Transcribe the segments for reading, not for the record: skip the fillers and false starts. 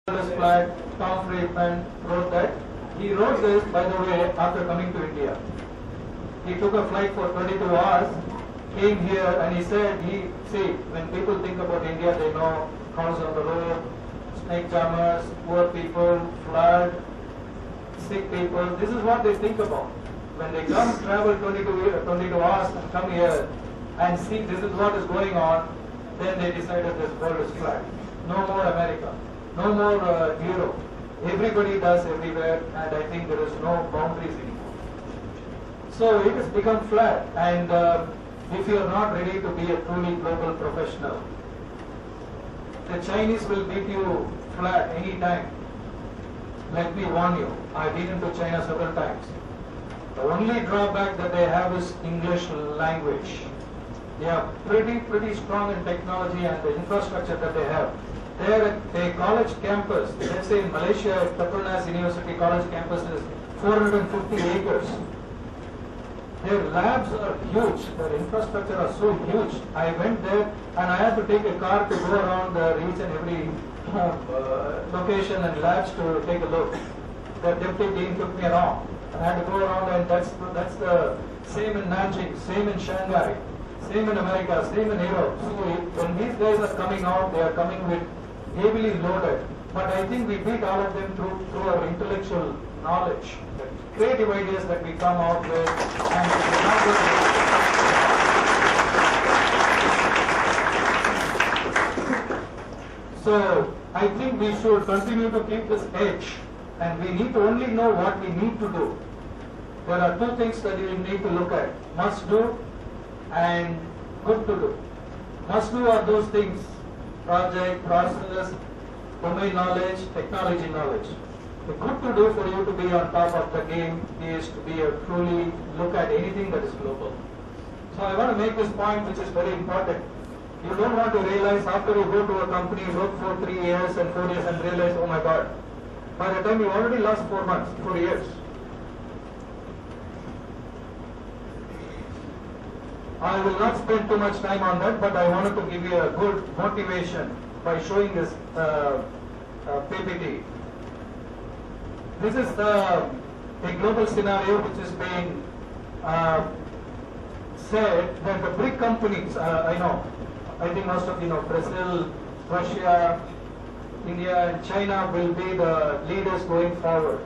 This flag, Tom Friedman wrote that. He wrote this, by the way, after coming to India. He took a flight for 22 hours, came here, and he said, see, when people think about India, they know cars on the road, snake charmers, poor people, flood, sick people. This is what they think about. When they come, travel 22 hours and come here and see this is what is going on, then they decided this world is flat. No more America. No more Europe. Everybody does everywhere, and I think there is no boundaries anymore. So it has become flat, and if you are not ready to be a truly global professional, the Chinese will beat you flat anytime. Let me warn you, I've been into China several times. The only drawback that they have is English language. They are pretty strong in technology and the infrastructure that they have. They're a college campus. Let's say in Malaysia, Petronas University College campus is 450 acres. Their labs are huge. Their infrastructure are so huge. I went there and I had to take a car to go around each and every location and labs to take a look. The deputy dean took me around. I had to go around, and that's the same in Nanjing, same in Shanghai, same in America, same in Europe. So when these guys are coming out, they are coming with heavily loaded. But I think we beat all of them through our intellectual knowledge, the creative ideas that we come out with, and so I think we should continue to keep this edge, and we need to only know what we need to do. There are two things that you need to look at: must do and good to do. Must do are those things: project, process, domain knowledge, technology knowledge. The good to do for you to be on top of the game is to be a truly look at anything that is global. So I want to make this point, which is very important. You don't want to realize after you go to a company, work for 3 years and 4 years and realize, oh my God, by the time you already lost 4 months, 4 years. I will not spend too much time on that, but I wanted to give you a good motivation by showing this PPT. This is a global scenario which is being said that the BRIC companies, I think most of you know, Brazil, Russia, India and China will be the leaders going forward.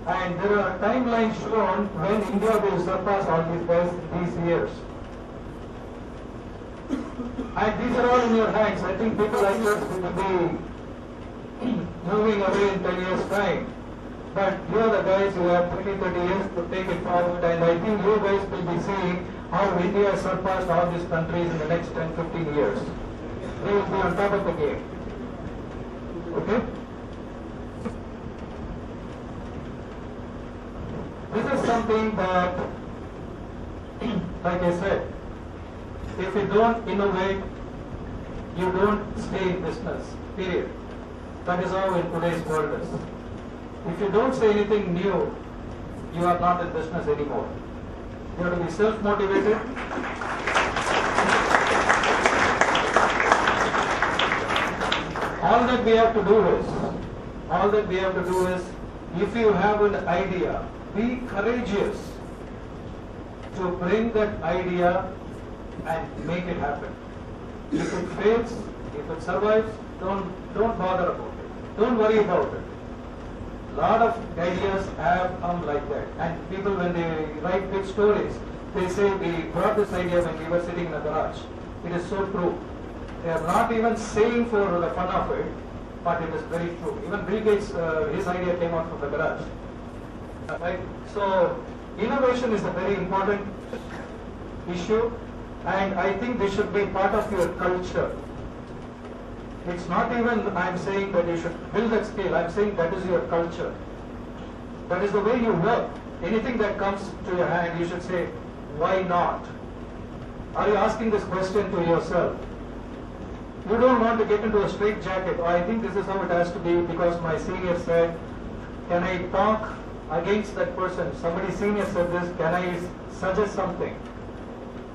And there are timelines shown when India will surpass all these guys these years. And these are all in your hands. I think people like us will be moving away in 10 years' time. But you are the guys who have 20, 30 years to take it forward, and I think you guys will be seeing how India surpassed all these countries in the next 10, 15 years. They will be on top of the game. Okay? This is something that, like I said, if you don't innovate, you don't stay in business, period. That is how in today's world is. If you don't say anything new, you are not in business anymore. You have to be self-motivated. All that we have to do is, if you have an idea, be courageous to bring that idea and make it happen. If it fails, if it survives, don't bother about it. Don't worry about it. A lot of ideas have come like that, and people, when they write big stories, they say we brought this idea when we were sitting in a garage. It is so true. They are not even saying for the fun of it, but it is very true. Even Bill Gates, his idea came out from the garage. Right? So innovation is a very important issue, and I think this should be part of your culture. It's not even I'm saying that you should build that skill. I'm saying that is your culture. That is the way you work. Anything that comes to your hand, you should say, why not? Are you asking this question to yourself? You don't want to get into a straitjacket. Oh, I think this is how it has to be because my senior said, can I talk against that person? Somebody senior said this, can I suggest something?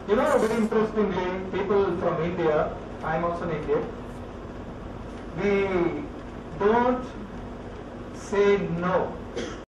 You know, very interestingly, people from India, I'm also an Indian, don't say no.